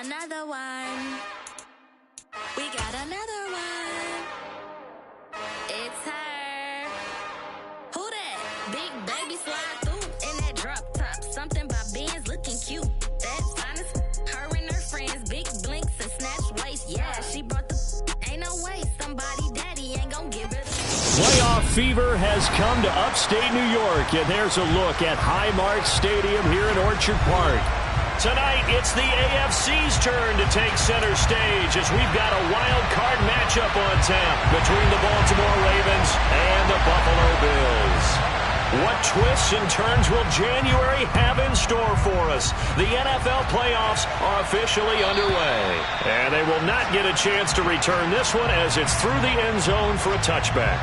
another one. We got another one. It's her. Who that? Big baby slide through in that drop top. Something by Benz looking cute. That's honest. Her and her friends, big blinks and snatch waist. Yeah, she brought the. Ain't no way somebody daddy ain't gonna give it. Playoff fever has come to upstate New York, and there's a look at Highmark Stadium here in Orchard Park. Tonight, it's the AFC's turn to take center stage as we've got a wild card matchup on tap between the Baltimore Ravens and the Buffalo Bills. What twists and turns will January have in store for us? The NFL playoffs are officially underway, and they will not get a chance to return this one as it's through the end zone for a touchback.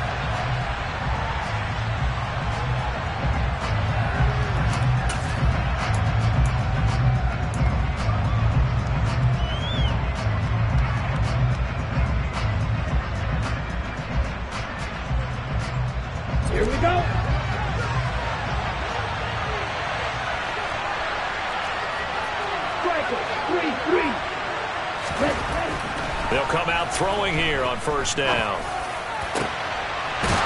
Here we go. Striker, 3-3. They'll come out throwing here on first down.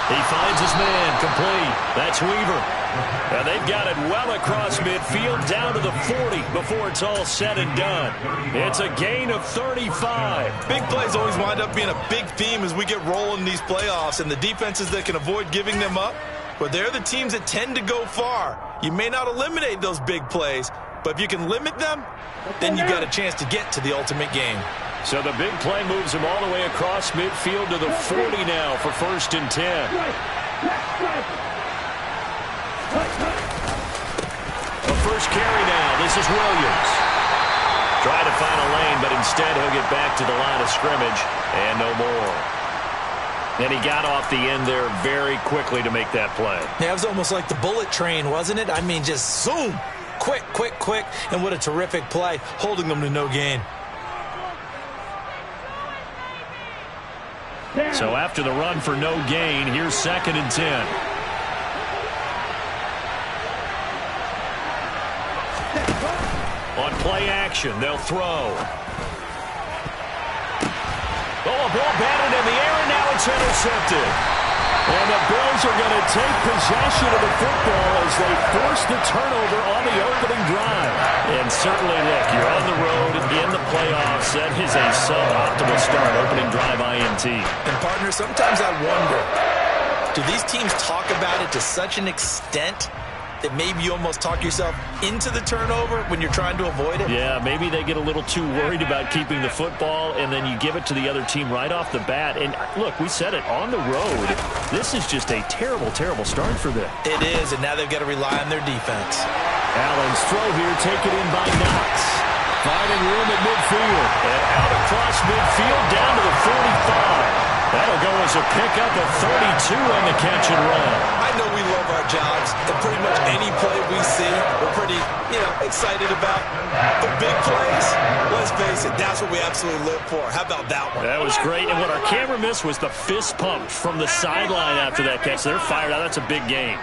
He finds his man, complete. That's Weaver. And they've got it well across midfield, down to the 40 before it's all said and done. It's a gain of 35. Big plays always wind up being a big theme as we get rolling in these playoffs, and the defenses that can avoid giving them up, but they're the teams that tend to go far. You may not eliminate those big plays, but if you can limit them, then you got a chance to get to the ultimate game. So the big play moves him all the way across midfield to the 40 now for 1st and 10. The first carry now. This is Williams. Trying to find a lane, but instead he'll get back to the line of scrimmage and no more. And he got off the end there very quickly to make that play. Yeah, it was almost like the bullet train, wasn't it? I mean, just zoom. Quick, quick, quick. And what a terrific play, holding them to no gain. So after the run for no gain, here's 2nd and 10. On play action, they'll throw. Oh, a ball batted in the air, and now it's intercepted. And the Bills are going to take possession of the football as they force the turnover on the opening drive. And certainly, Nick, you're on the road in the playoffs. That is a suboptimal start, opening drive INT. And, partner, sometimes I wonder, do these teams talk about it to such an extent that maybe you almost talk yourself into the turnover when you're trying to avoid it? Yeah, maybe they get a little too worried about keeping the football, and then you give it to the other team right off the bat. And look, we said it, on the road, this is just a terrible, terrible start for them. It is, and now they've got to rely on their defense. Allen's throw here, taken in by Knox. Finding room at midfield. And out across midfield, down to the 45. That'll go as a pickup of 32 on the catch and run. I know we love our jobs, and pretty much any play we see, we're pretty, excited about. But big plays, let's face it, that's what we absolutely live for. How about that one? That was great, and what our camera missed was the fist pump from the sideline after that catch. They're fired out. That's a big gain.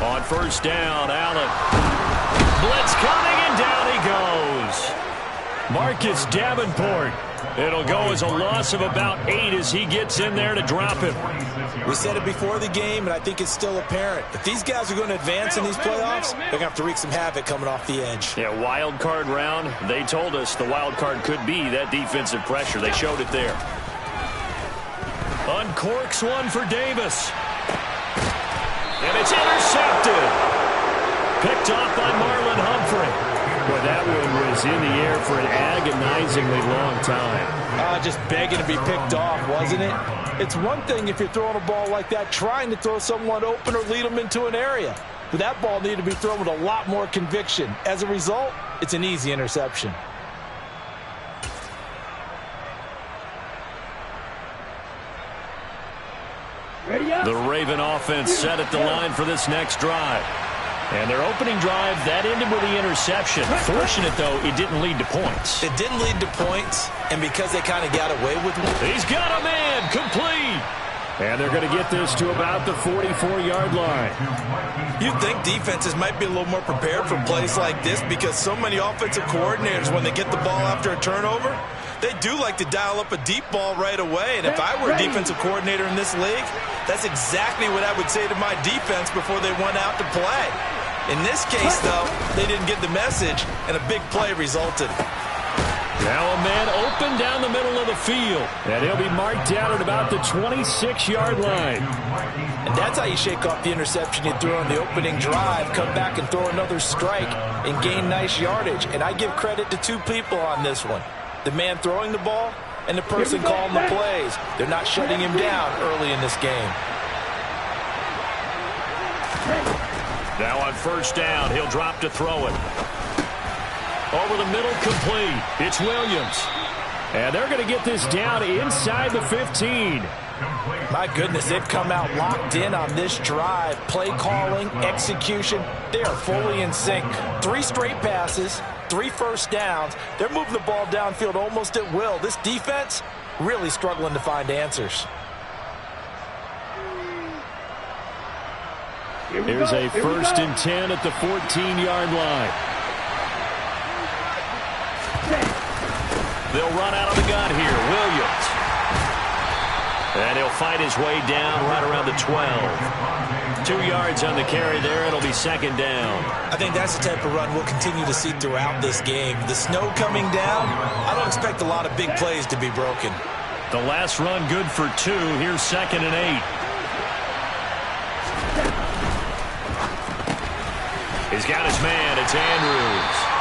On first down, Allen. Blitz coming, and down he goes. Marcus Davenport. It'll go as a loss of about 8 as he gets in there to drop him. We said it before the game, and I think it's still apparent. If these guys are going to advance in these playoffs, they're going to have to wreak some havoc coming off the edge. Yeah, wild card round. They told us the wild card could be that defensive pressure. They showed it there. Uncorks one for Davis. And it's intercepted. Picked off by Marlon Humphrey. Well, that one was in the air for an agonizingly long time. Just begging to be picked off, wasn't it? It's one thing if you're throwing a ball like that, trying to throw someone open or lead them into an area. But that ball needed to be thrown with a lot more conviction. As a result, it's an easy interception. The Raven offense set at the line for this next drive. And their opening drive, that ended with the interception. Fortunate, though, it didn't lead to points. It didn't lead to points, and because they kind of got away with it. He's got a man, complete. And they're going to get this to about the 44-yard line. You'd think defenses might be a little more prepared for plays like this because so many offensive coordinators, when they get the ball after a turnover, they do like to dial up a deep ball right away. And if I were a defensive coordinator in this league, that's exactly what I would say to my defense before they went out to play. In this case, though, they didn't get the message, and a big play resulted. Now a man open down the middle of the field, and he'll be marked down at about the 26-yard line. And that's how you shake off the interception you threw on the opening drive, come back and throw another strike and gain nice yardage. And I give credit to two people on this one. The man throwing the ball and the person calling the plays. They're not shutting him down early in this game. Now on first down, he'll drop to throw it. Over the middle, complete. It's Williams. And they're going to get this down inside the 15. My goodness, they've come out locked in on this drive. Play calling, execution, they are fully in sync. 3 straight passes, 3 first downs. They're moving the ball downfield almost at will. This defense really struggling to find answers. Here's a first and 10 at the 14-yard line. They'll run out of the gun here. Williams. And he'll fight his way down right around the 12. 2 yards on the carry there. It'll be second down. I think that's the type of run we'll continue to see throughout this game. The snow coming down, I don't expect a lot of big plays to be broken. The last run good for 2. Here's second and 8. He's got his man. It's Andrews.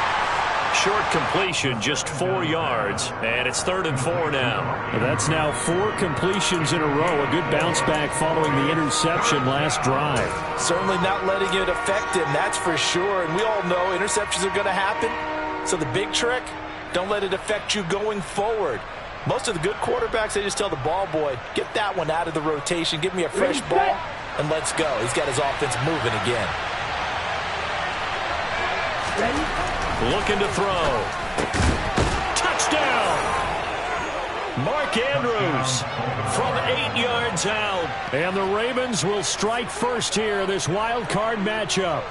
Short completion, just 4 yards, and it's 3rd and 4 now. That's now 4 completions in a row. A good bounce back following the interception last drive. Certainly not letting it affect him, that's for sure. And we all know interceptions are going to happen. So the big trick, don't let it affect you going forward. Most of the good quarterbacks, they just tell the ball boy, get that one out of the rotation, give me a fresh ball, and let's go. He's got his offense moving again. Looking to throw. Touchdown! Mark Andrews from 8 yards out. And the Ravens will strike first here, this wild card matchup.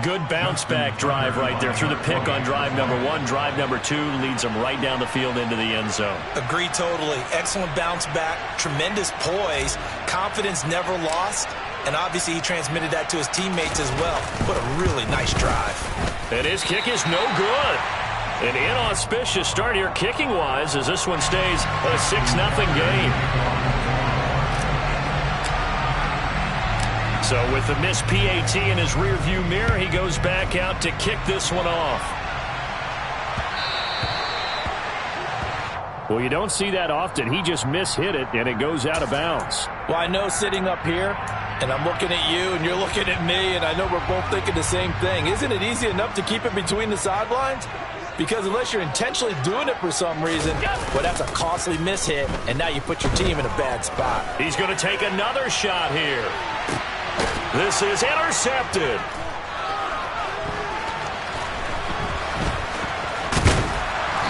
Good bounce back drive right there through the pick on drive number 1. Drive number 2 leads them right down the field into the end zone. Agree totally. Excellent bounce back, tremendous poise, confidence never lost, and obviously he transmitted that to his teammates as well. What a really nice drive. And his kick is no good. An inauspicious start here kicking-wise as this one stays a 6-0 game. So with the missed PAT in his rearview mirror, he goes back out to kick this one off. Well, you don't see that often. He just mishit it, and it goes out of bounds. Well, I know sitting up here, and I'm looking at you, and you're looking at me, and I know we're both thinking the same thing. Isn't it easy enough to keep it between the sidelines? Because unless you're intentionally doing it for some reason, well, that's a costly mishit, and now you put your team in a bad spot. He's going to take another shot here. This is intercepted.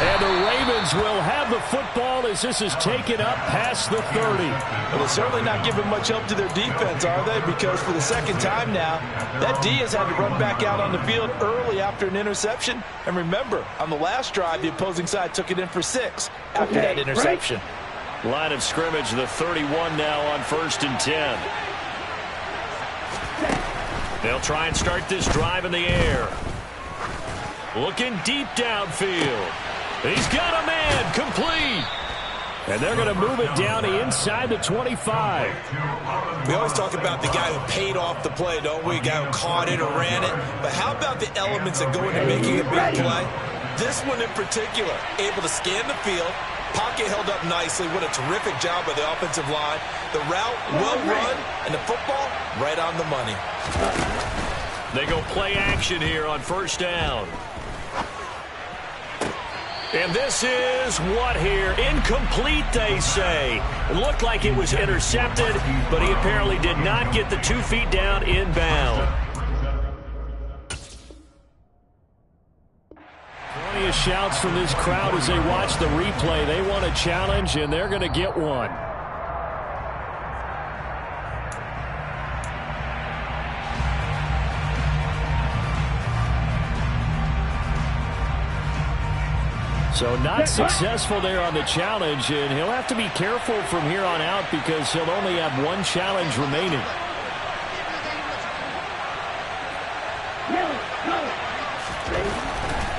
And the Ravens will have the football as this is taken up past the 30. Well, they're certainly not giving much help to their defense, are they? Because for the second time now, that D has had to run back out on the field early after an interception. And remember, on the last drive, the opposing side took it in for 6 after that interception. Line of scrimmage, the 31 now on 1st and 10. They'll try and start this drive in the air. Looking deep downfield. He's got a man, complete. And they're going to move it down inside the 25. We always talk about the guy who paid off the play, don't we? A guy who caught it or ran it. But how about the elements that go into making a big play? This one in particular, able to scan the field, pocket held up nicely. What a terrific job by the offensive line. The route, well run, and the football, right on the money. They go play action here on first down. And this is what here? Incomplete, they say. It looked like it was intercepted, but he apparently did not get the 2 feet down inbound. Plenty of shouts from this crowd as they watch the replay. They want a challenge, and they're going to get one. So not successful there on the challenge, and he'll have to be careful from here on out because he'll only have one challenge remaining.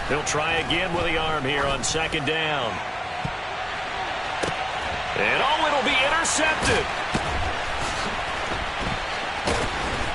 He'll try again with the arm here on second down. And it'll be intercepted.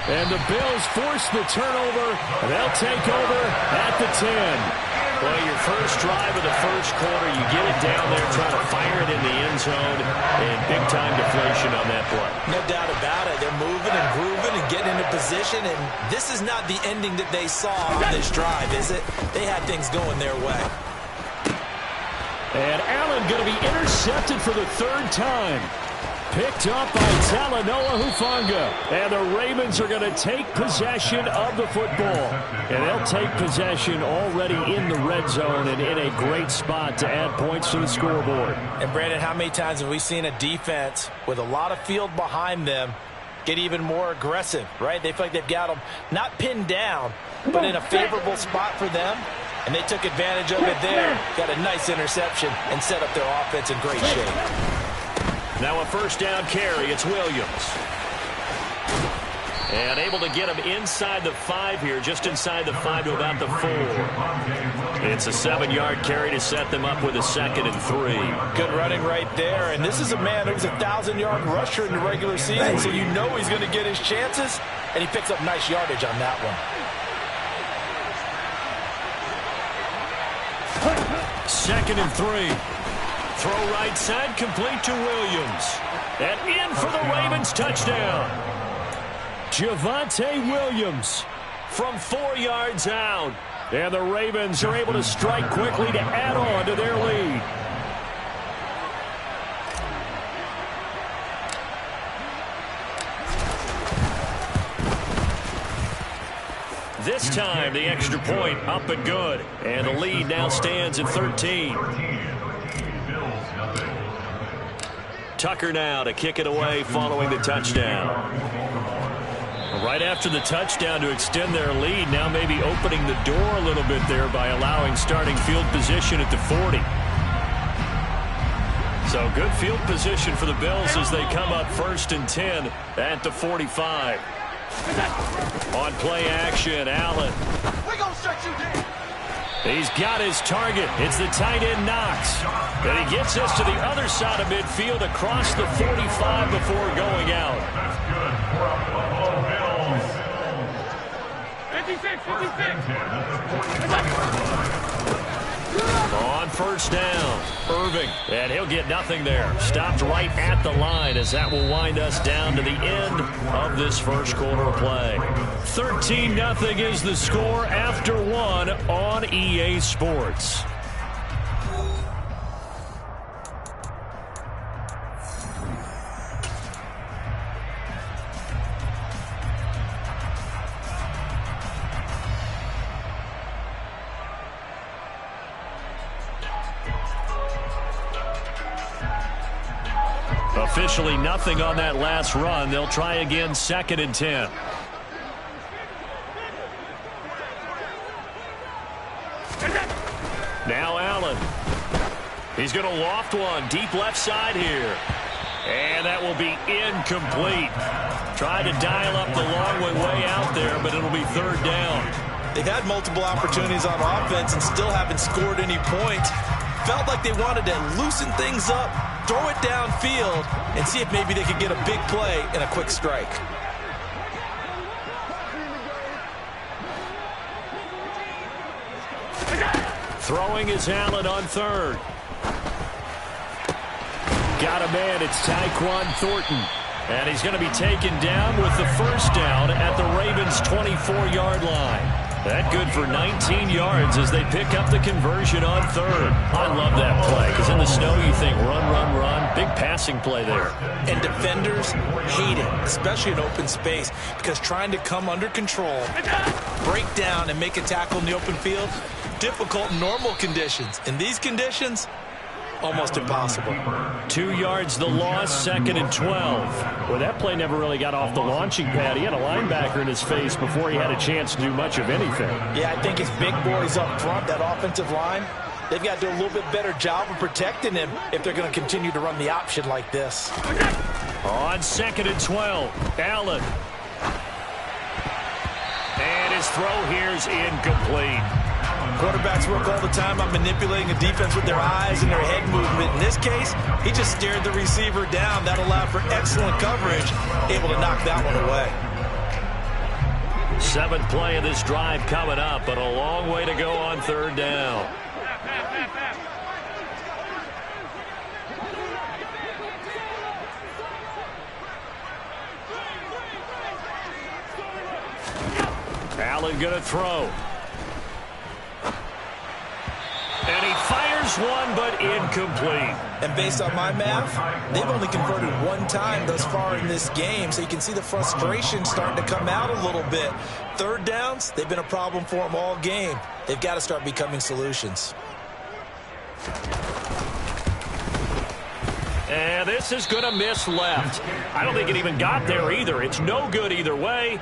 And the Bills force the turnover. They'll take over at the 10. Well, your first drive of the first quarter, you get it down there, trying to fire it in the end zone, and big-time deflation on that play. No doubt about it. They're moving and grooving and getting into position, and this is not the ending that they saw on this drive, is it? They had things going their way. And Allen going to be intercepted for the third time. Picked up by Talanoa Hufanga. And the Ravens are going to take possession of the football. And they'll take possession already in the red zone and in a great spot to add points to the scoreboard. And, Brandon, how many times have we seen a defense with a lot of field behind them get even more aggressive, right? They feel like they've got them not pinned down, but in a favorable spot for them. And they took advantage of it there. Got a nice interception and set up their offense in great shape. Now a first down carry. It's Williams. And able to get him inside the 5 here, just inside the 5 to about the 4. It's a 7-yard carry to set them up with a 2nd and 3. Good running right there. And this is a man who was a 1,000-yard rusher in the regular season, so you know he's going to get his chances. And he picks up nice yardage on that one. 2nd and 3. Throw right side, complete to Williams. And in for the Ravens touchdown. Javonte Williams from 4 yards out. And the Ravens are able to strike quickly to add on to their lead. This time, the extra point up and good. And the lead now stands at 13. Tucker now to kick it away following the touchdown. Right after the touchdown to extend their lead, now maybe opening the door a little bit there by allowing starting field position at the 40. So good field position for the Bills as they come up 1st and 10 at the 45. On play action, Allen. We're gonna shut you down. He's got his target. It's the tight end Knox. And he gets us to the other side of midfield across the 45 before going out. That's good for Buffalo Bills. 56. On first down, Irving. And he'll get nothing there. Stopped right at the line as that will wind us down to the end of this first quarter play. 13-0 is the score after 1 on EA Sports. Officially nothing on that last run. They'll try again 2nd and 10. Now Allen. He's going to loft one deep left side here. And that will be incomplete. Tried to dial up the long way out there, but it'll be 3rd down. They've had multiple opportunities on offense and still haven't scored any points. Felt like they wanted to loosen things up, throw it downfield, and see if maybe they could get a big play and a quick strike. Throwing is Allen on 3rd. Got a man. It's Tyquan Thornton. And he's going to be taken down with the first down at the Ravens' 24-yard line. That good for 19 yards as they pick up the conversion on 3rd. I love that play because in the snow you think run, run, run. Big passing play there. And defenders hate it, especially in open space, because trying to come under control, break down, and make a tackle in the open field, difficult in normal conditions. In these conditions, almost impossible. 2 yards the loss, 2nd and 12. Well, that play never really got off the launching pad. He had a linebacker in his face before he had a chance to do much of anything. Yeah, I think his big boys up front, that offensive line, they've got to do a little bit better job of protecting him if they're going to continue to run the option like this. On 2nd and 12, Allen. And his throw here's incomplete. Quarterbacks work all the time on manipulating a defense with their eyes and their head movement. In this case, he just stared the receiver down. That allowed for excellent coverage, able to knock that one away. 7th play of this drive coming up, but a long way to go on 3rd down. Allen going to throw. And he fires one, but incomplete. And based on my math, they've only converted one time thus far in this game, so you can see the frustration starting to come out a little bit. 3rd downs, they've been a problem for them all game. They've got to start becoming solutions. And this is going to miss left. I don't think it even got there either. It's no good either way.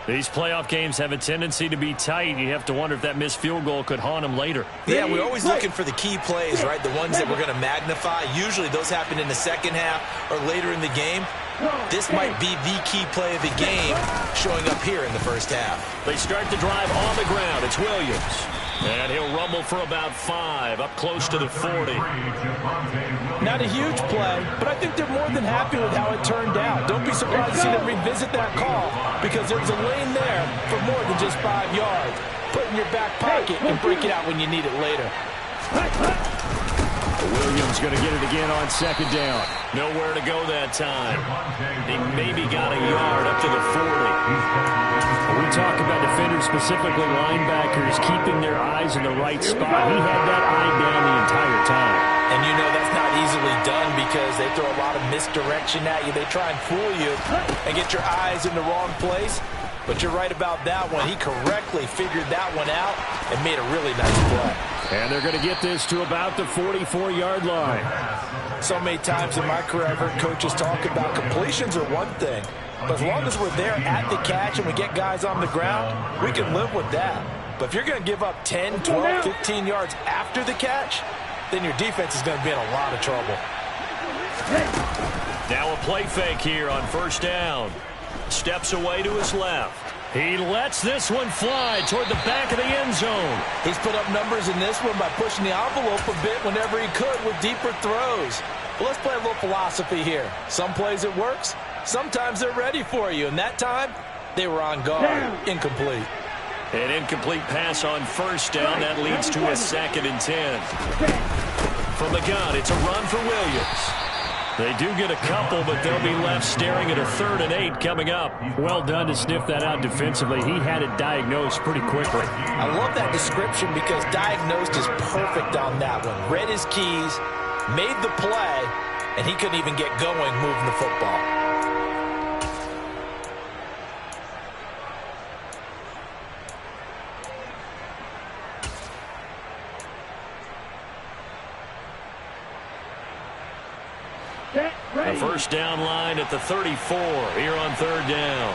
These playoff games have a tendency to be tight. You have to wonder if that missed field goal could haunt them later. Yeah, we're always looking for the key plays, right? The ones that we're going to magnify. Usually those happen in the second half or later in the game. This might be the key play of the game showing up here in the first half. They start the drive on the ground. It's Williams. And he'll rumble for about 5, up close to the 40. Not a huge play, but I think they're more than happy with how it turned out. Don't be surprised to see them revisit that call because there's a lane there for more than just 5 yards. Put it in your back pocket and break it out when you need it later. Williams going to get it again on 2nd down. Nowhere to go that time. He maybe got a yard up to the 40. We talk about defenders, specifically linebackers, keeping their eyes in the right spot. He had that eye down the entire time. And you know that's not easily done because they throw a lot of misdirection at you. They try and fool you and get your eyes in the wrong place. But you're right about that one. He correctly figured that one out and made a really nice play. And they're going to get this to about the 44-yard line. So many times in my career, I've heard coaches talk about completions are one thing. But as long as we're there at the catch and we get guys on the ground, we can live with that. But if you're going to give up 10, 12, 15 yards after the catch, then your defense is going to be in a lot of trouble. Now a play fake here on 1st down. Steps away to his left. He lets this one fly toward the back of the end zone. He's put up numbers in this one by pushing the envelope a bit whenever he could with deeper throws. But let's play a little philosophy here. Some plays it works. Sometimes they're ready for you. And that time, they were on guard. Incomplete. An incomplete pass on 1st down. That leads to a 2nd and 10. From the gun, it's a run for Williams. They do get a couple, but they'll be left staring at a 3rd and 8 coming up. Well done to sniff that out defensively. He had it diagnosed pretty quickly. I love that description because diagnosed is perfect on that one. Read his keys, made the play, and he couldn't even get going moving the football. The 1st down line at the 34 here on 3rd down.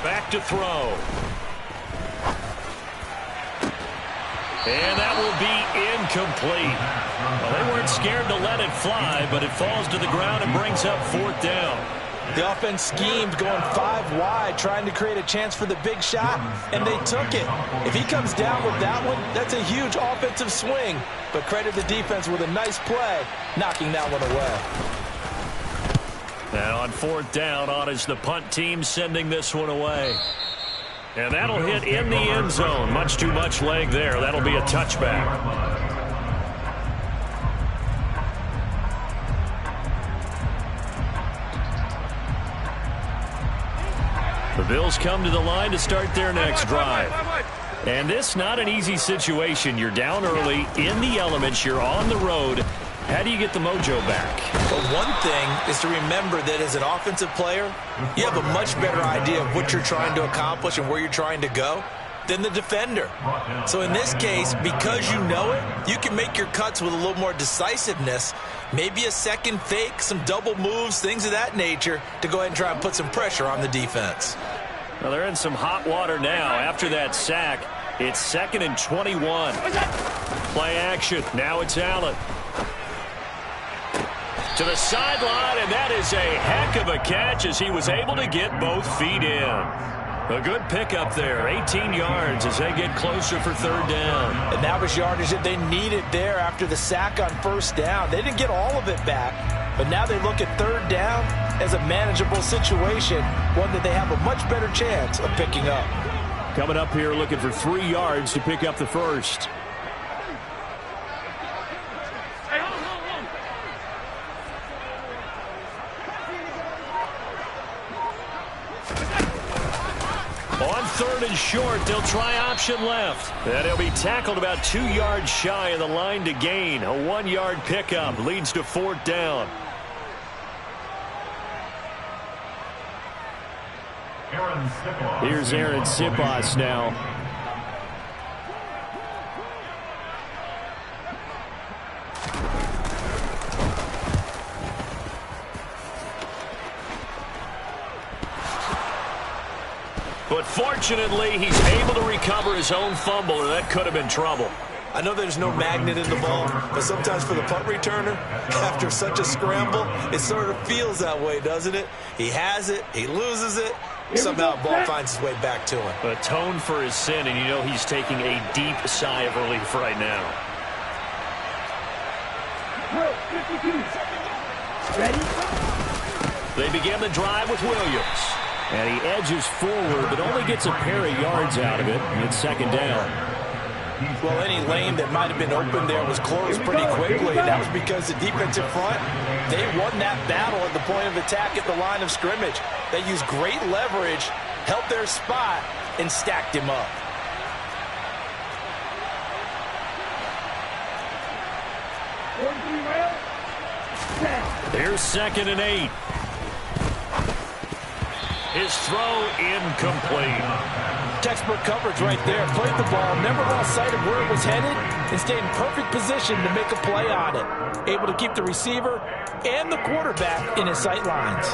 Back to throw. And that will be incomplete. Well, they weren't scared to let it fly, but it falls to the ground and brings up 4th down. The offense schemed going 5 wide, trying to create a chance for the big shot, and they took it. If he comes down with that one, that's a huge offensive swing. But credit the defense with a nice play, knocking that one away. And on 4th down, on is the punt team sending this one away. And that'll hit in the end zone. Much too much leg there. That'll be a touchback. The Bills come to the line to start their next drive. And this not an easy situation. You're down early, in the elements, you're on the road. How do you get the mojo back? Well, one thing is to remember that as an offensive player, you have a much better idea of what you're trying to accomplish and where you're trying to go than the defender. So in this case, because you know it, you can make your cuts with a little more decisiveness, maybe a second fake, some double moves, things of that nature, to go ahead and try and put some pressure on the defense. Well, they're in some hot water now. After that sack, it's 2nd and 21. Play action. Now it's Allen. To the sideline, and that is a heck of a catch as he was able to get both feet in. A good pickup there, 18 yards as they get closer for 3rd down. And that was yardage that they needed there after the sack on 1st down. They didn't get all of it back, but now they look at 3rd down as a manageable situation, one that they have a much better chance of picking up. Coming up here looking for 3 yards to pick up the first. On 3rd and short, they'll try option left. And he'll be tackled about 2 yards shy of the line to gain. A 1-yard pickup leads to 4th down. Here's Aaron Siposs now. But fortunately, he's able to recover his own fumble, or that could have been trouble. I know there's no magnet in the ball, but sometimes for the punt returner, after such a scramble, it sort of feels that way, doesn't it? He has it, he loses it, somehow the ball finds its way back to him. Atone for his sin, and you know he's taking a deep sigh of relief right now. Ready? They begin the drive with Williams. And he edges forward, but only gets a pair of yards out of it. And it's 2nd down. Well, any lane that might have been open there was closed pretty quickly. That was because the defensive front, they won that battle at the point of attack at the line of scrimmage. They used great leverage, held their spot, and stacked him up. Here's 2nd and 8. His throw incomplete. Textbook coverage right there. Played the ball, never lost sight of where it was headed, and stayed in perfect position to make a play on it. Able to keep the receiver and the quarterback in his sight lines.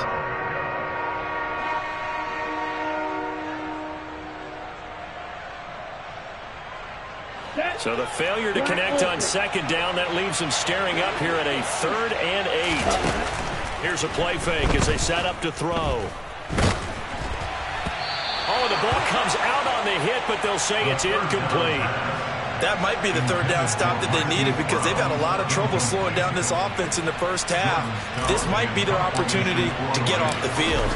So the failure to connect on 2nd down, that leaves him staring up here at a 3rd and 8. Here's a play fake as they set up to throw. Oh, the ball comes out on the hit, but they'll say it's incomplete. That might be the 3rd down stop that they needed because they've had a lot of trouble slowing down this offense in the 1st half. This might be their opportunity to get off the field.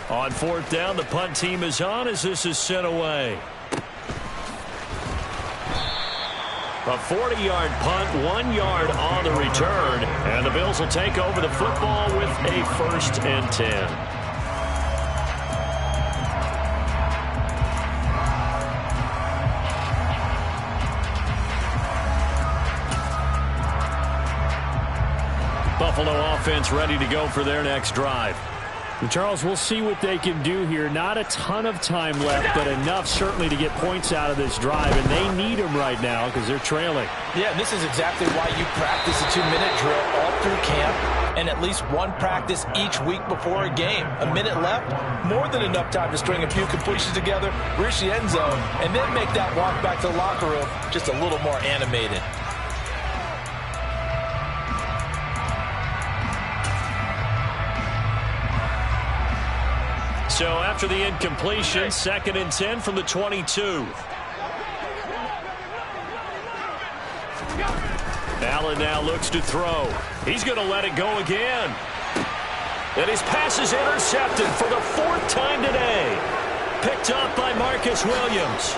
On 4th down, the punt team is on as this is sent away. A 40-yard punt, 1 yard on the return, and the Bills will take over the football with a 1st and 10. Buffalo offense ready to go for their next drive. And Charles, we'll see what they can do here. Not a ton of time left, but enough certainly to get points out of this drive, and they need them right now because they're trailing. Yeah, and this is exactly why you practice a 2-minute drill all through camp and at least one practice each week before a game. A minute left, more than enough time to string a few completions together, reach the end zone, and then make that walk back to the locker room just a little more animated. So after the incompletion, 2nd and 10 from the 22. Allen now looks to throw. He's going to let it go again. And his pass is intercepted for the 4th time today. Picked up by Marcus Williams.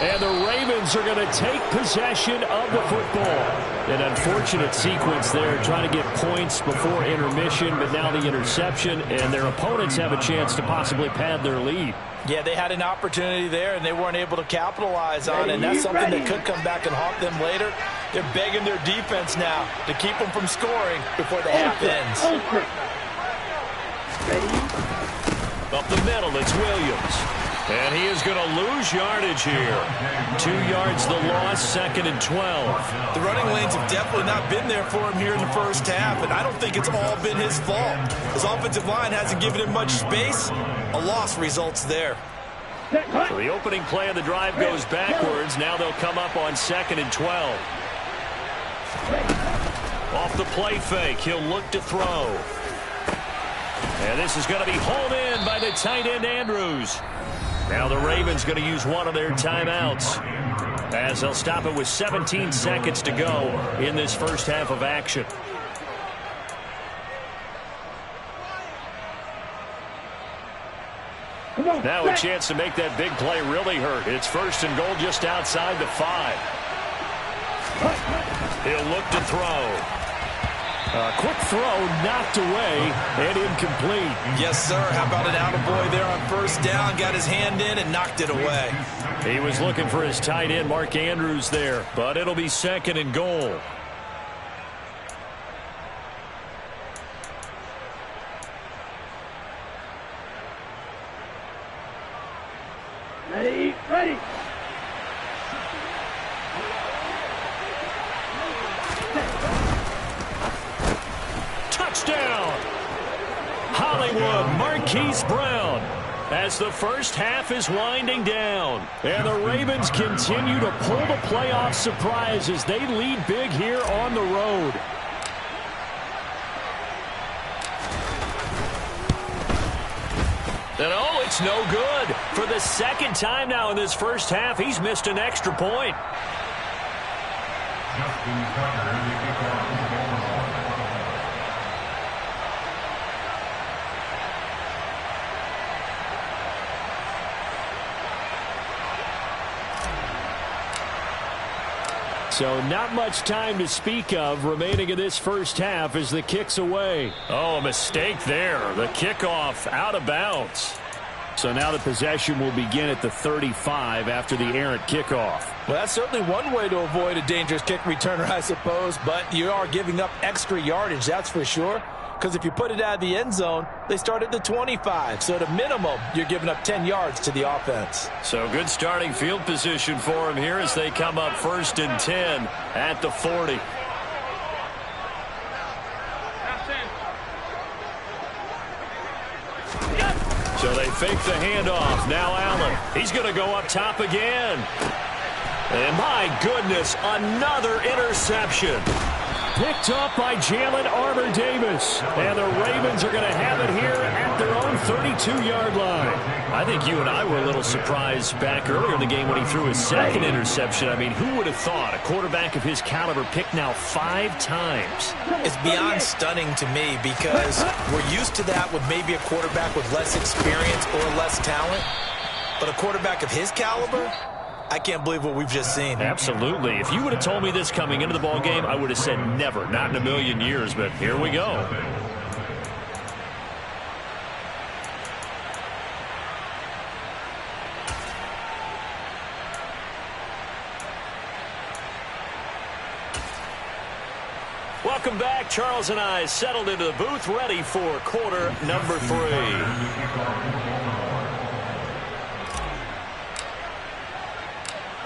And the Ravens are going to take possession of the football. An unfortunate sequence there, trying to get points before intermission, but now the interception, and their opponents have a chance to possibly pad their lead. Yeah, they had an opportunity there, and they weren't able to capitalize on it, and that's something that could come back and haunt them later. They're begging their defense now to keep them from scoring before the half ends. Up the middle, it's Williams. And he is going to lose yardage here. 2 yards the loss, 2nd and 12. The running lanes have definitely not been there for him here in the first half, and I don't think it's all been his fault. His offensive line hasn't given him much space. A loss results there. So the opening play of the drive goes backwards. Now they'll come up on 2nd and 12. Off the play fake, he'll look to throw. And this is going to be hauled in by the tight end, Andrews. Now the Ravens going to use one of their timeouts as they'll stop it with 17 seconds to go in this first half of action. Now a chance to make that big play really hurt. It's 1st and goal just outside the 5. He'll look to throw. A quick throw knocked away and incomplete. Yes, sir. How about an attaboy there on 1st down? Got his hand in and knocked it away. He was looking for his tight end, Mark Andrews, there. But it'll be 2nd and goal. Ready. Touchdown! Hollywood Marquise Brown as the first half is winding down. And the Ravens continue to pull the playoff surprise as they lead big here on the road. And oh, it's no good. For the 2nd time now in this first half, he's missed an extra point. Justin Tucker, the kickoff. So not much time to speak of remaining in this first half as the kick's away. Oh, a mistake there. The kickoff out of bounds. So now the possession will begin at the 35 after the errant kickoff. Well, that's certainly one way to avoid a dangerous kick returner, I suppose, but you are giving up extra yardage, that's for sure. Because if you put it out of the end zone, they start at the 25. So at a minimum, you're giving up 10 yards to the offense. So good starting field position for him here as they come up 1st and 10 at the 40. So they fake the handoff. Now Allen. He's going to go up top again. And my goodness, another interception. Picked up by Jalen Armour-Davis. And the Ravens are going to have it here at their own 32-yard line. I think you and I were a little surprised back earlier in the game when he threw his 2nd interception. I mean, who would have thought a quarterback of his caliber picked now 5 times? It's beyond stunning to me because we're used to that with maybe a quarterback with less experience or less talent. But a quarterback of his caliber, I can't believe what we've just seen. Absolutely. If you would have told me this coming into the ball game, I would have said never, not in a million years, but here we go. Welcome back. Charles and I settled into the booth, ready for quarter number 3.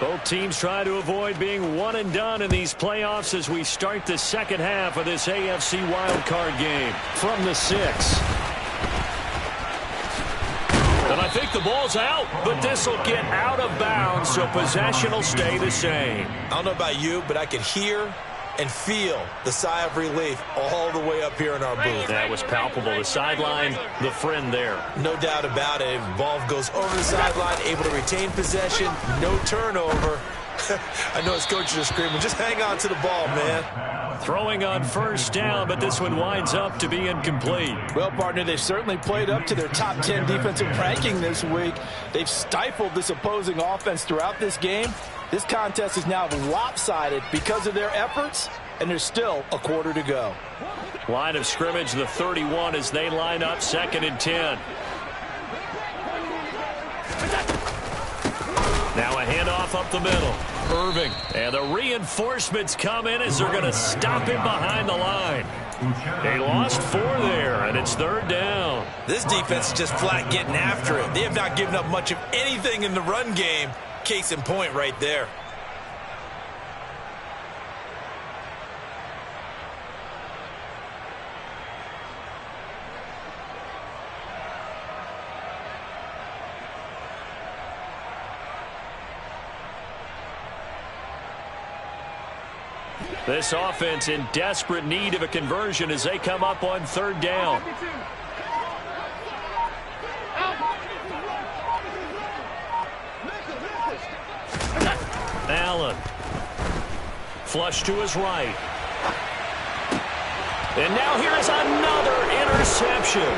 Both teams try to avoid being one and done in these playoffs as we start the second half of this AFC wildcard game. From the 6. And I think the ball's out, but this will get out of bounds, so possession will stay the same. I don't know about you, but I could hear and feel the sigh of relief all the way up here in our booth. That was palpable. The sideline, the friend there. No doubt about it. Ball goes over the sideline, able to retain possession, no turnover. I know his coaches are screaming, just hang on to the ball, man. Throwing on 1st down, but this one winds up to be incomplete. Well, partner, they've certainly played up to their top 10 defensive ranking this week. They've stifled this opposing offense throughout this game. This contest is now lopsided because of their efforts, and there's still a quarter to go. Line of scrimmage, the 31 as they line up 2nd and 10. Now a handoff up the middle. Irving. And the reinforcements come in as they're going to stop him behind the line. They lost 4 there, and it's 3rd down. This defense is just flat getting after it. They have not given up much of anything in the run game. Case in point right there. This offense in desperate need of a conversion as they come up on 3rd down. Allen. Flush to his right. And now here is another interception.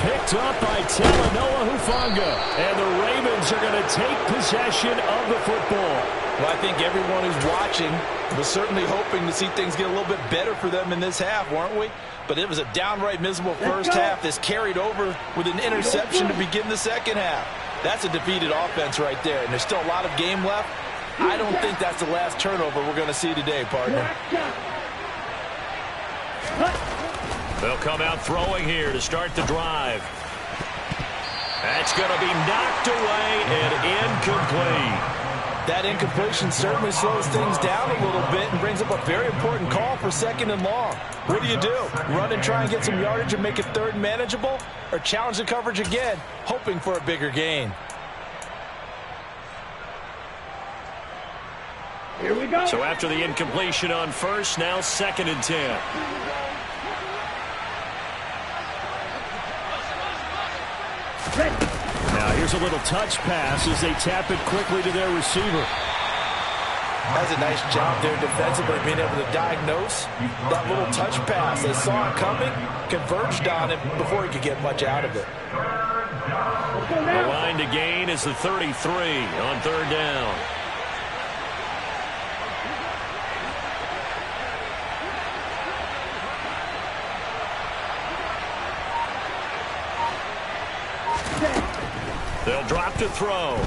Picked up by Talanoa Hufanga. And the Ravens are going to take possession of the football. Well, I think everyone who's watching was certainly hoping to see things get a little bit better for them in this half, weren't we? But it was a downright miserable first half. This carried over with an interception to begin the second half. That's a defeated offense right there, and there's still a lot of game left. I don't think that's the last turnover we're going to see today, partner. They'll come out throwing here to start the drive. That's going to be knocked away and incomplete. That incompletion certainly slows things down a little bit and brings up a very important call for 2nd and long. What do? Run and try and get some yardage and make it 3rd and manageable? Or challenge the coverage again, hoping for a bigger gain? Here we go. So after the incompletion on 1st, now 2nd and 10. Now here's a little touch pass as they tap it quickly to their receiver. That's a nice job there defensively, being able to diagnose that little touch pass. They saw it coming, converged on it before he could get much out of it. The line to gain is the 33 on 3rd down. They'll drop to throw.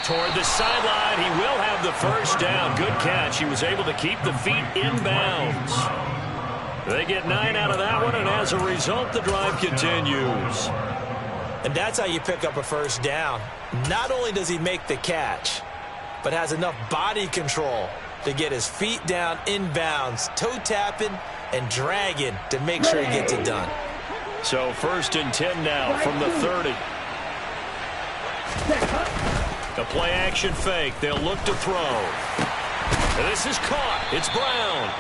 Toward the sideline, he will have the 1st down. Good catch. He was able to keep the feet inbounds. They get 9 out of that one, and as a result, the drive continues. And that's how you pick up a 1st down. Not only does he make the catch, but has enough body control to get his feet down inbounds, toe tapping and dragging to make sure he gets it done. So 1st and 10 now from the 30. The play action fake. They'll look to throw. And this is caught. It's Brown.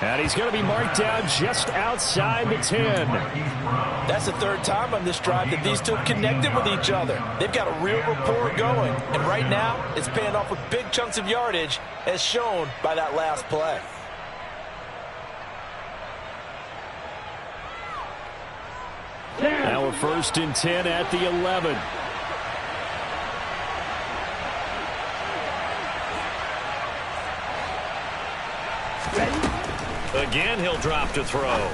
And he's going to be marked down just outside the 10. That's the 3rd time on this drive that these two have connected with each other. They've got a real rapport going. And right now, it's paying off with big chunks of yardage, as shown by that last play. Now a 1st and 10 at the 11. Again, he'll drop to throw.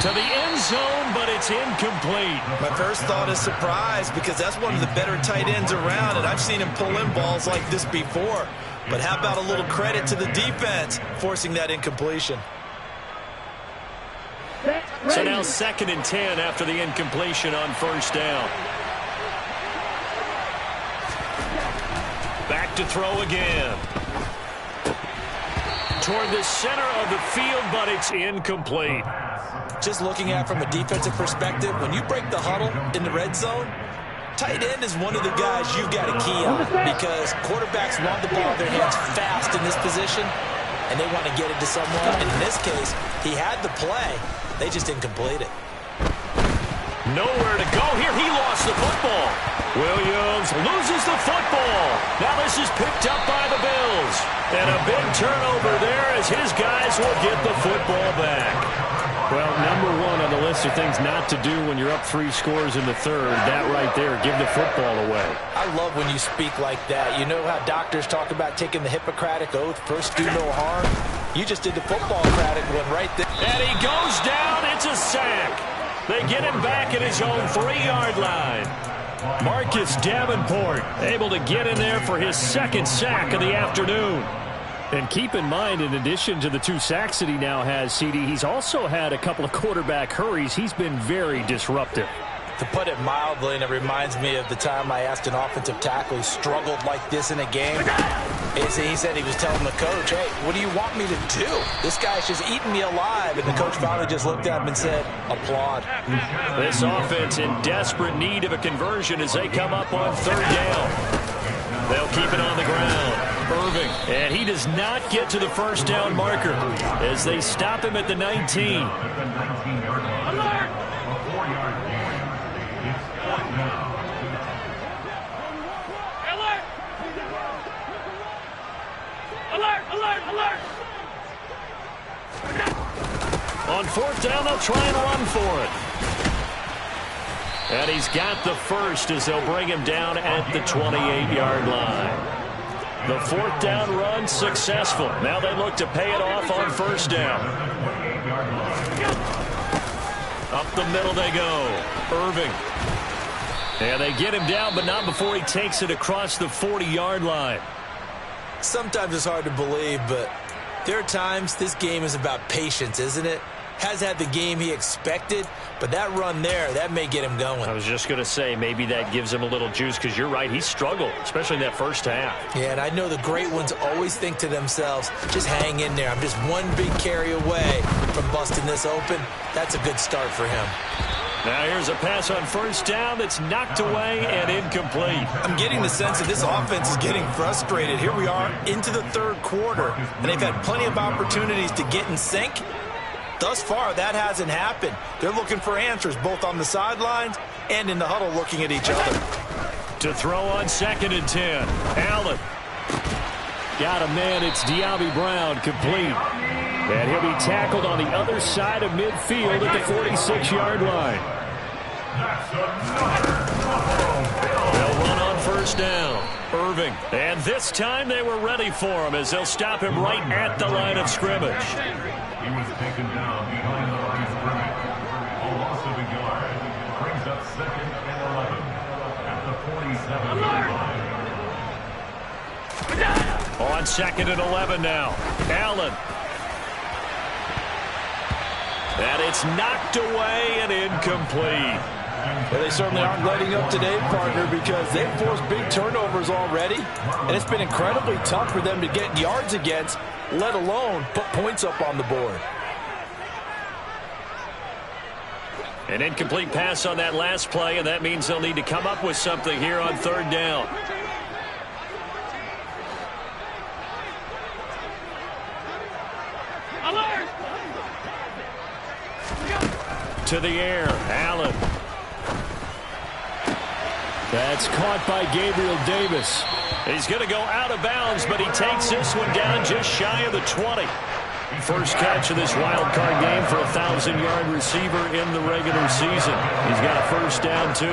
To the end zone, but it's incomplete. My first thought is surprise, because that's one of the better tight ends around, and I've seen him pull in balls like this before. But how about a little credit to the defense forcing that incompletion? So now 2nd and 10 after the incompletion on 1st down. Back to throw again. Toward the center of the field, but it's incomplete. Just looking at it from a defensive perspective, when you break the huddle in the red zone, tight end is one of the guys you've got to key on, because quarterbacks want the ball in their hands fast in this position, and they want to get it to someone. And in this case, he had the play. They just didn't complete it. Nowhere to go here. He lost the football. Williams loses the football. Now this is picked up by the Bills. And a big turnover there as his guys will get the football back. Well, number 1 on the list of things not to do when you're up 3 scores in the 3rd. That right there, give the football away. I love when you speak like that. You know how doctors talk about taking the Hippocratic Oath, first do no harm? You just did the football-cratic one right there. And he goes down. It's a sack. They get him back at his own 3-yard line. Marcus Davenport able to get in there for his 2nd sack of the afternoon. And keep in mind, in addition to the 2 sacks that he now has, CD, he's also had a couple of quarterback hurries. He's been very disruptive. To put it mildly, and it reminds me of the time I asked an offensive tackle who struggled like this in a game. He said he was telling the coach, hey, what do you want me to do? This guy's just eating me alive. And the coach finally just looked at him and said, applaud. This offense in desperate need of a conversion as they come up on 3rd down. They'll keep it on the ground. Irving, and he does not get to the 1st down marker as they stop him at the 19. Alert! 4-yard gain. It's 4th down. Alert! Alert! Alert! On 4th down, they'll try and run for it. And he's got the first as they'll bring him down at the 28-yard line. The 4th down run successful. Now they look to pay it off on 1st down. Up the middle they go. Irving. And they get him down, but not before he takes it across the 40-yard line. Sometimes it's hard to believe, but there are times this game is about patience, isn't it? Has had the game he expected, but that run there, that may get him going. I was just going to say, maybe that gives him a little juice, because you're right, he struggled, especially in that 1st half. Yeah, and I know the great ones always think to themselves, just hang in there. I'm just one big carry away from busting this open. That's a good start for him. Now here's a pass on 1st down that's knocked away and incomplete. I'm getting the sense that this offense is getting frustrated. Here we are into the 3rd quarter, and they've had plenty of opportunities to get in sync. Thus far, that hasn't happened. They're looking for answers both on the sidelines and in the huddle looking at each other. To throw on 2nd and 10. Allen. Got a man. It's De'Ami Brown, complete. And he'll be tackled on the other side of midfield at the 46-yard line. They'll run on 1st down. Irving. And this time they were ready for him as they'll stop him right at the line of scrimmage. He was taken down behind the line of scrimmage. A loss of a yard brings up 2nd and 11 at the 47-yard line. On 2nd and 11 now. Allen. And it's knocked away and incomplete. Well, they certainly aren't letting up today, partner, because they've forced big turnovers already, and it's been incredibly tough for them to get yards against, let alone put points up on the board. An incomplete pass on that last play, and that means they'll need to come up with something here on 3rd down. Alert! To the air, Allen. That's caught by Gabriel Davis. He's going to go out of bounds, but he takes this one down just shy of the 20. First catch of this wild card game for a 1,000-yard receiver in the regular season. He's got a 1st down, too.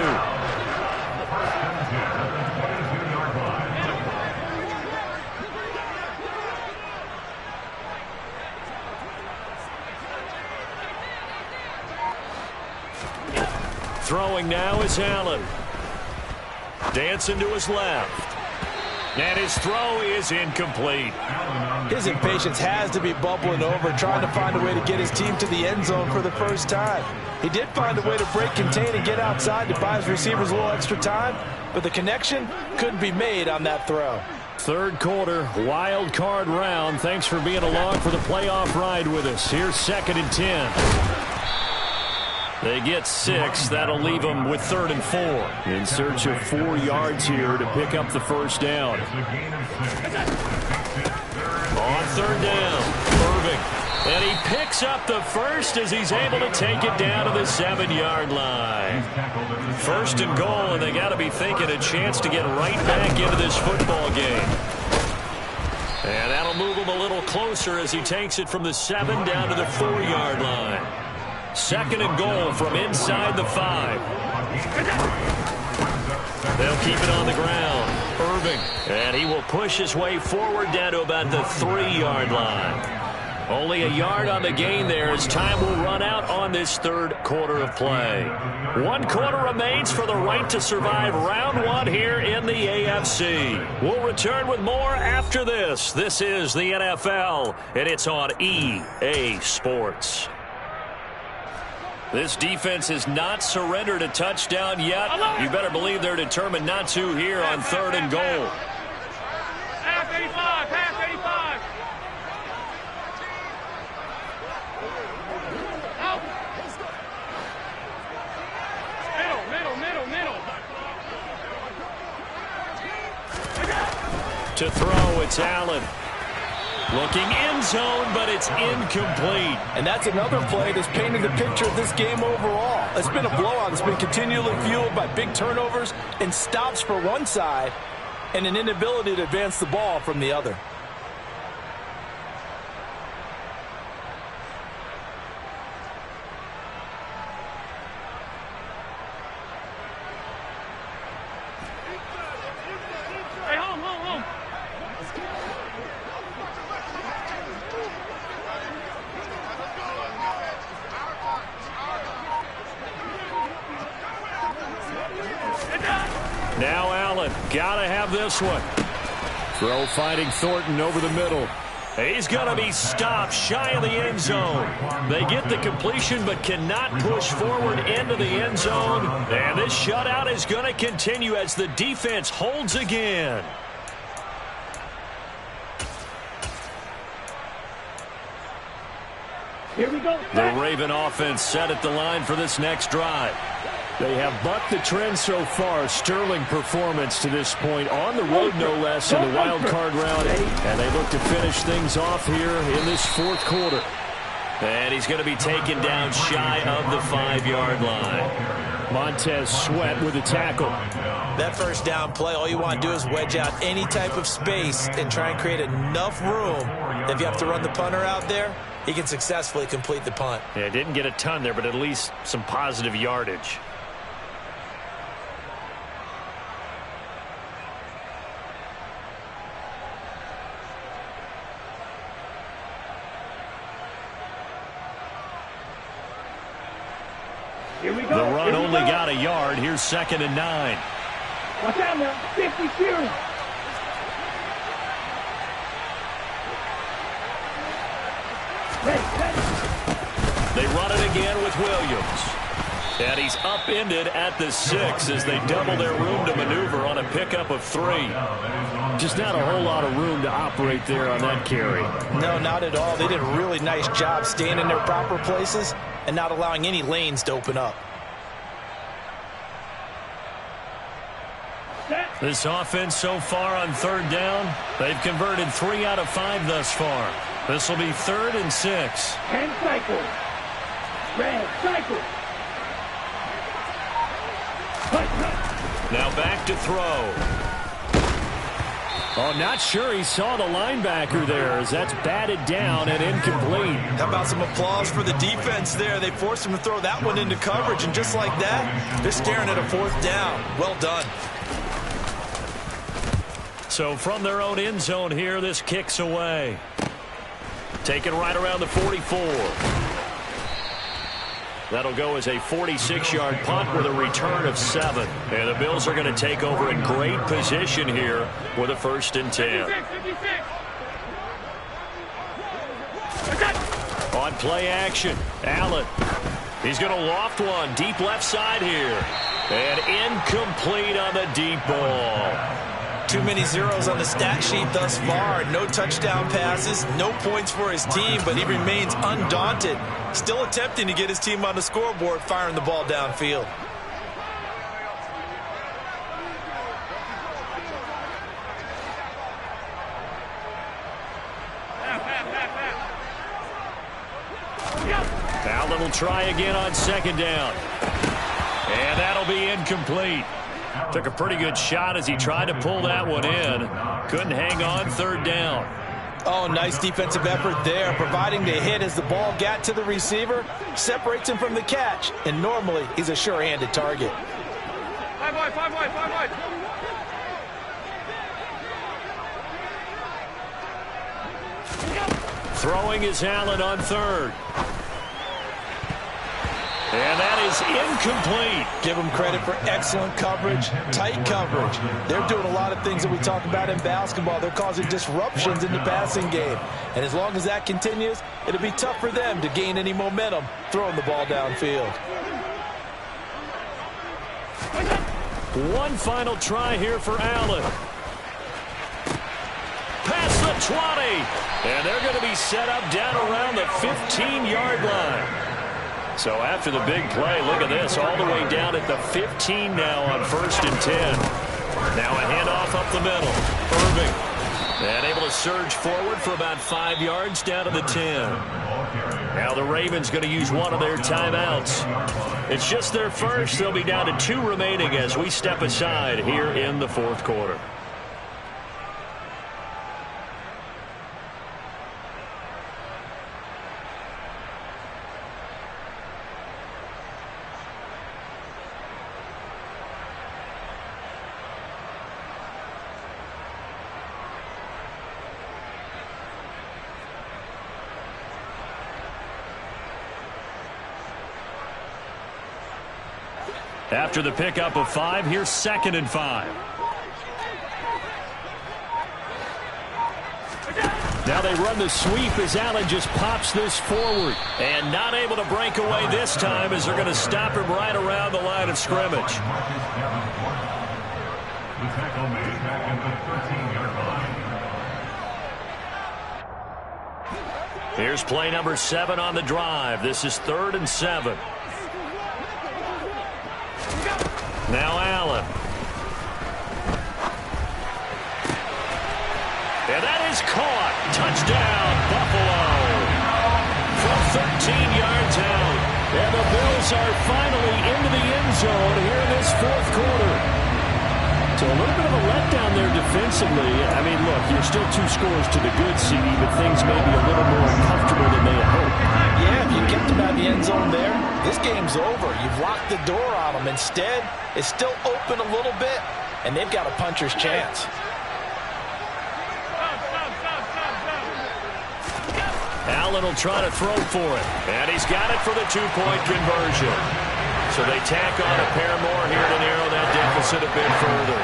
Throwing now is Allen. Dancing to his left. And his throw is incomplete. His impatience has to be bubbling over, trying to find a way to get his team to the end zone for the first time. He did find a way to break, contain, and get outside to buy his receivers a little extra time, but the connection couldn't be made on that throw. 3rd quarter, wild card round. Thanks for being along for the playoff ride with us. Here's 2nd and 10. They get 6. That'll leave them with 3rd and 4. In search of 4 yards here to pick up the 1st down. On 3rd down, Irving. And he picks up the first as he's able to take it down to the 7-yard line. 1st and goal, and they got to be thinking a chance to get right back into this football game. And that'll move him a little closer as he takes it from the 7 down to the 4-yard line. 2nd and goal from inside the 5. They'll keep it on the ground. Irving. And he will push his way forward down to about the 3-yard line. Only a yard on the gain there as time will run out on this third quarter of play. 1 quarter remains for the right to survive round 1 here in the AFC. We'll return with more after this. This is the NFL, and it's on EA Sports. This defense has not surrendered a touchdown yet. You better believe they're determined not to here on 3rd and goal. Half 85, half 85. Out. Middle. To throw, it's Allen. Looking end zone, but it's incomplete. And that's another play that's painted the picture of this game overall. It's been a blowout. It's been continually fueled by big turnovers and stops for one side and an inability to advance the ball from the other. Hey, home. Now Allen, gotta have this one. Throw fighting Thornton over the middle. He's gonna be stopped shy of the end zone. They get the completion but cannot push forward into the end zone. And this shutout is gonna continue as the defense holds again. Here we go. The Raven offense set at the line for this next drive. They have bucked the trend so far. Sterling performance to this point on the road, no less, in the wild card round. And they look to finish things off here in this 4th quarter. And he's going to be taken down shy of the 5-yard line. Montez Sweat with a tackle. That first down play, all you want to do is wedge out any type of space and try and create enough room. If you have to run the punter out there, he can successfully complete the punt. Yeah, didn't get a ton there, but at least some positive yardage. Here we go. The run only got a yard. Here's 2nd and 9. Watch out now. 50 series. They run it again with Williams. And he's upended at the 6 as they double their room to maneuver on a pickup of 3. Just not a whole lot of room to operate there on that carry. No, not at all. They did a really nice job staying in their proper places and not allowing any lanes to open up. This offense so far on 3rd down, they've converted 3 out of 5 thus far. This will be 3rd and 6. Hand cycle. Red cycle. Now back to throw. Oh, not sure he saw the linebacker there as that's batted down and incomplete. How about some applause for the defense there? They forced him to throw that one into coverage, and just like that, they're staring at a 4th down. Well done. So from their own end zone here, this kicks away. Taken right around the 44. That'll go as a 46-yard punt with a return of 7. And the Bills are going to take over in great position here with a 1st and 10. 56. On play action, Allen. He's going to loft one deep left side here. And incomplete on the deep ball. Too many zeros on the stat sheet thus far. No touchdown passes, no points for his team, but he remains undaunted. Still attempting to get his team on the scoreboard, firing the ball downfield. Allen will try again on 2nd down. And that'll be incomplete. Took a pretty good shot as he tried to pull that one in. Couldn't hang on 3rd down. Oh, nice defensive effort there, providing the hit as the ball got to the receiver, separates him from the catch, and normally he's a sure-handed target. 5 wide, 5 wide, 5 wide. Throwing is Allen on third. And that is incomplete. Give them credit for excellent coverage, tight coverage. They're doing a lot of things that we talk about in basketball. They're causing disruptions in the passing game. And as long as that continues, it'll be tough for them to gain any momentum throwing the ball downfield. One final try here for Allen. Past the 20. And they're going to be set up down around the 15-yard line. So after the big play, look at this, all the way down at the 15 now on 1st and 10. Now a handoff up the middle. Irving. And able to surge forward for about 5 yards down to the 10. Now the Ravens going to use one of their timeouts. It's just their first. They'll be down to 2 remaining as we step aside here in the 4th quarter. After the pickup of 5, here's 2nd and 5. Now they run the sweep as Allen just pops this forward. And not able to break away this time as they're going to stop him right around the line of scrimmage. The tackle made back at the 13-yard line. Here's play number 7 on the drive. This is 3rd and 7. Now Allen. And that is caught. Touchdown, Buffalo. From 13 yards out. And the Bills are finally into the end zone here in this 4th quarter. So a little bit of a letdown there defensively. I mean, look, you're still 2 scores to the good, CD, but things may be a little more uncomfortable than they had hoped. Yeah, if you kept them out of the end zone there, this game's over. You've locked the door on them. Instead, it's still open a little bit, and they've got a puncher's chance. Allen will try to throw for it. And he's got it for the 2-point conversion. So they tack on a pair more here to narrow that deficit a bit further.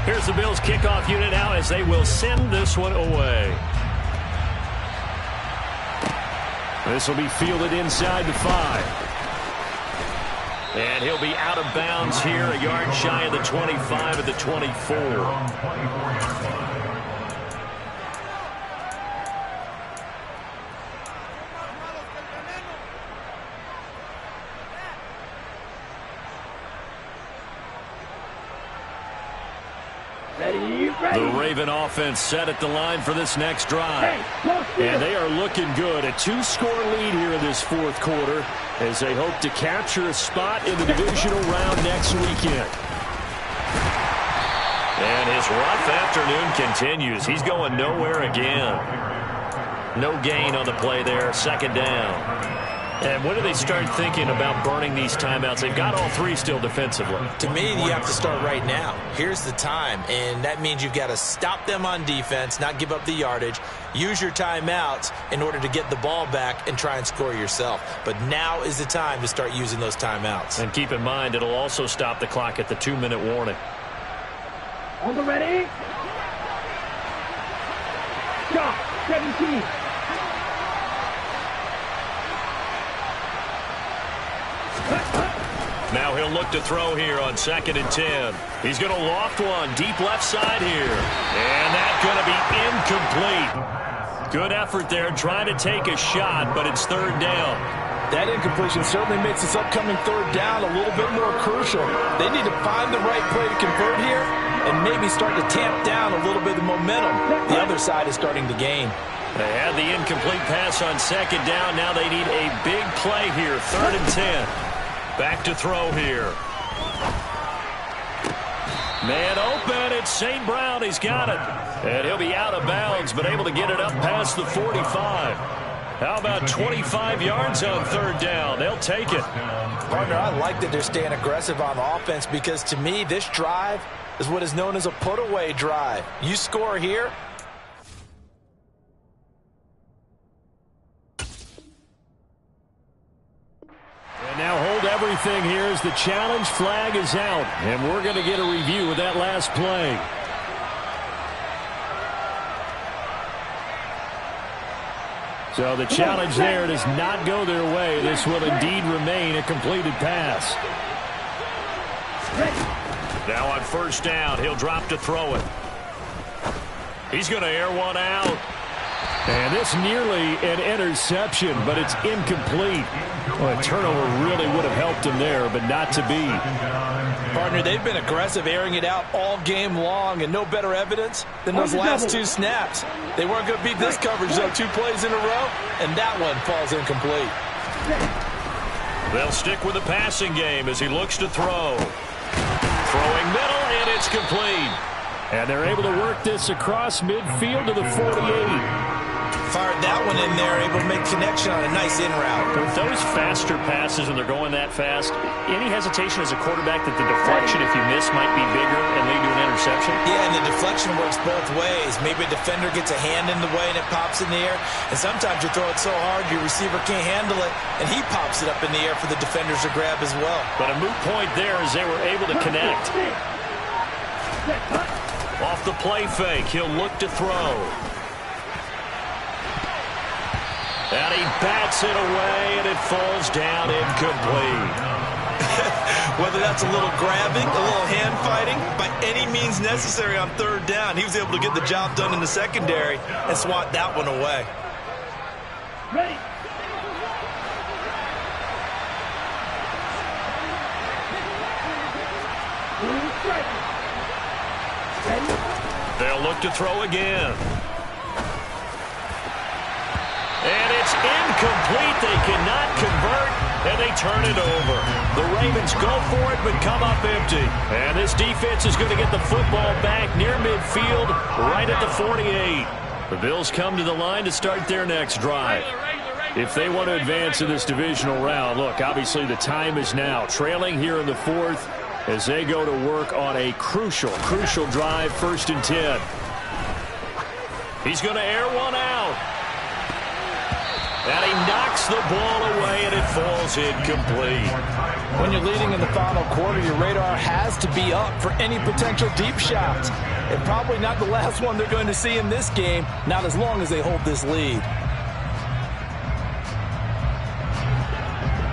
Here's the Bills kickoff unit now as they will send this one away. This will be fielded inside the 5. And he'll be out of bounds here, a yard shy of the 25 at the 24. The Raven offense set at the line for this next drive. And they are looking good. A 2-score lead here in this 4th quarter as they hope to capture a spot in the divisional round next weekend. And his rough afternoon continues. He's going nowhere again. No gain on the play there. 2nd down. And when do they start thinking about burning these timeouts? They've got all 3 still defensively. To me, you have to start right now. Here's the time, and that means you've got to stop them on defense, not give up the yardage, use your timeouts in order to get the ball back and try and score yourself. But now is the time to start using those timeouts. And keep in mind, it'll also stop the clock at the 2-minute warning. On the ready. Stop. 17. Now he'll look to throw here on 2nd and 10. He's going to loft one deep left side here. And that's going to be incomplete. Good effort there trying to take a shot, but it's 3rd down. That incompletion certainly makes this upcoming 3rd down a little bit more crucial. They need to find the right play to convert here and maybe start to tamp down a little bit of the momentum. The other side is starting to gain. They had the incomplete pass on 2nd down. Now they need a big play here, 3rd and 10. Back to throw here. Man open, it's St. Brown. He's got it. And he'll be out of bounds, but able to get it up past the 45. How about 25 yards on third down? They'll take it. Partner, I like that they're staying aggressive on offense because to me, this drive is what is known as a put-away drive. You score here. And now hold everything here as the challenge flag is out. And we're going to get a review of that last play. So the challenge there does not go their way. This will indeed remain a completed pass. Now on first down, he'll drop to throw it. He's going to air one out. And this nearly an interception, but it's incomplete. Well, a turnover really would have helped him there, but not to be. Partner, they've been aggressive airing it out all game long, and no better evidence than those last two snaps. They weren't going to beat this coverage, though, 2 plays in a row, and that one falls incomplete. They'll stick with the passing game as he looks to throw. Throwing middle, and it's complete. And they're able to work this across midfield to the 48. Fired that one in there, able to make connection on a nice in route. With those faster passes when they're going that fast, any hesitation as a quarterback that the deflection, if you miss, might be bigger and lead to an interception? Yeah, and the deflection works both ways. Maybe a defender gets a hand in the way and it pops in the air. And sometimes you throw it so hard your receiver can't handle it, and he pops it up in the air for the defenders to grab as well. But a moot point there as they were able to connect. Off the play fake, he'll look to throw. And he bats it away, and it falls down incomplete. Whether that's a little grabbing, a little hand fighting, by any means necessary on third down, he was able to get the job done in the secondary and swat that one away. Ready. They'll look to throw again. And it's incomplete. They cannot convert, and they turn it over. The Ravens go for it, but come up empty. And this defense is going to get the football back near midfield, right at the 48. The Bills come to the line to start their next drive. If they want to advance in this divisional round, look, obviously the time is now. Trailing here in the fourth as they go to work on a crucial drive, 1st and 10. He's going to air one out. And he knocks the ball away, and it falls incomplete. When you're leading in the final quarter, your radar has to be up for any potential deep shots. And probably not the last one they're going to see in this game, not as long as they hold this lead.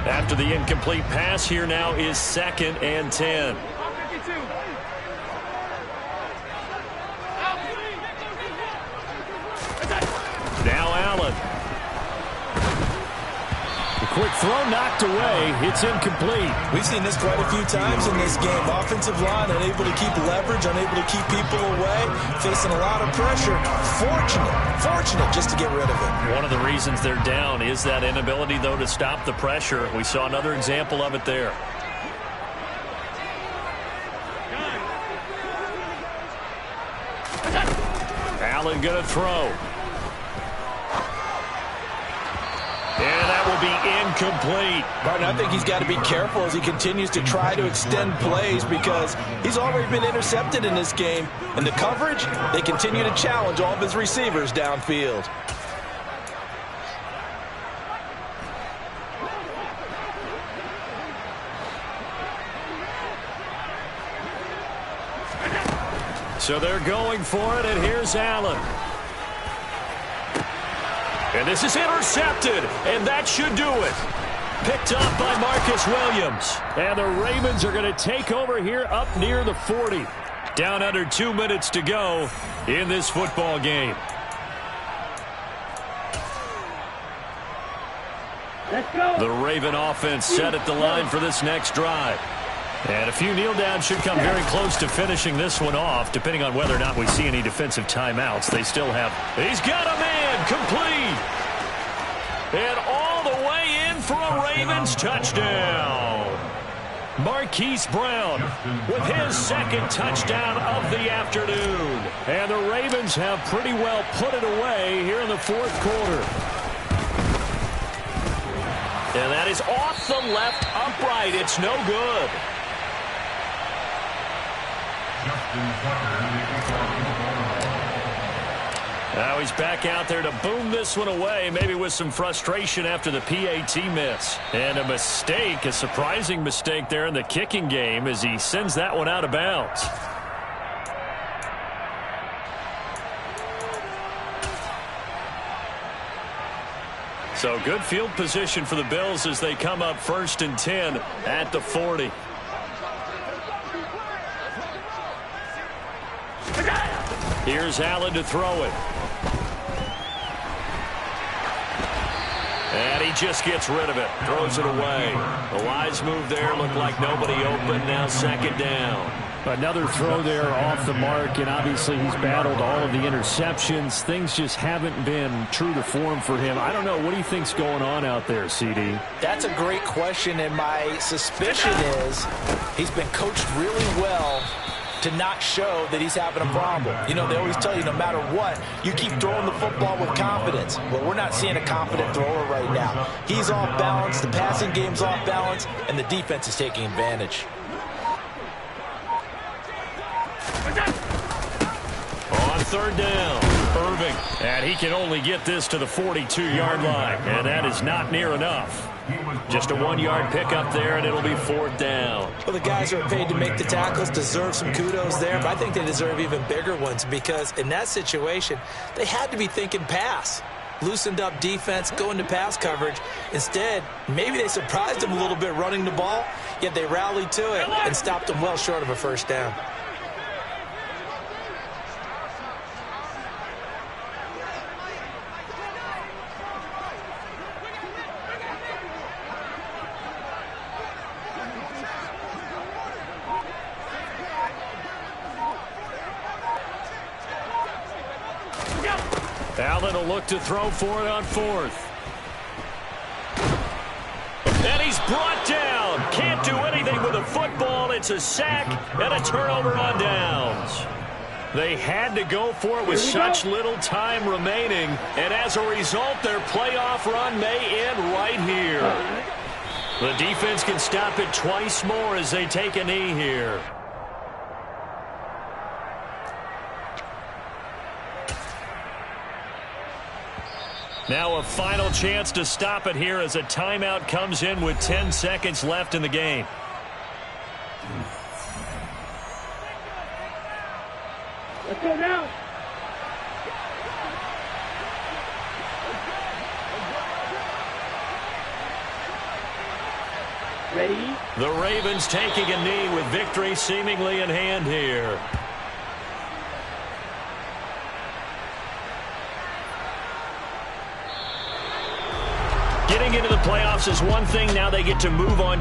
After the incomplete pass, here now is 2nd and 10. Now Allen. The quick throw knocked away. It's incomplete. We've seen this quite a few times in this game. Offensive line unable to keep leverage, unable to keep people away, facing a lot of pressure. Fortunate just to get rid of it. One of the reasons they're down is that inability, though, to stop the pressure. We saw another example of it there. Allen going to throw. And that will be incomplete. Martin, I think he's got to be careful as he continues to try to extend plays because he's already been intercepted in this game. And the coverage, they continue to challenge all of his receivers downfield. So they're going for it, and here's Allen. And this is intercepted, and that should do it. Picked up by Marcus Williams. And the Ravens are going to take over here up near the 40. Down under 2 minutes to go in this football game. Let's go. The Raven offense set at the line for this next drive. And a few kneel downs should come very close to finishing this one off, depending on whether or not we see any defensive timeouts. They still have. He's got a man complete. And all the way in for a Ravens touchdown. Marquise Brown with his 2nd touchdown of the afternoon. And the Ravens have pretty well put it away here in the 4th quarter. And that is off the left upright. It's no good. Now he's back out there to boom this one away, maybe with some frustration after the PAT miss. And a mistake, a surprising mistake there in the kicking game as he sends that one out of bounds. So good field position for the Bills as they come up 1st and 10 at the 40. Here's Allen to throw it. And he just gets rid of it. Throws it away. The wise move there. Looked like nobody open. Now 2nd down. Another throw there off the mark, and obviously he's battled all of the interceptions. Things just haven't been true to form for him. I don't know. What do you think's going on out there, CD? That's a great question, and my suspicion is he's been coached really well to not show that he's having a problem. You know, they always tell you no matter what, you keep throwing the football with confidence. Well, we're not seeing a confident thrower right now. He's off balance, the passing game's off balance, and the defense is taking advantage. On 3rd down, Irving. And he can only get this to the 42-yard line, and that is not near enough. Just a 1-yard pickup there, and it'll be 4th down. Well, the guys who are paid to make the tackles deserve some kudos there, but I think they deserve even bigger ones because in that situation, they had to be thinking pass. Loosened up defense, going to pass coverage. Instead, maybe they surprised them a little bit running the ball, yet they rallied to it and stopped them well short of a 1st down. Allen will look to throw for it on 4th. And he's brought down. Can't do anything with a football. It's a sack and a turnover on downs. They had to go for it with such little time remaining. And as a result, their playoff run may end right here. The defense can stop it twice more as they take a knee here. Now a final chance to stop it here as a timeout comes in with 10 seconds left in the game. Let's go now. Ready? The Ravens taking a knee with victory seemingly in hand here. Getting into the playoffs is one thing. Now they get to move on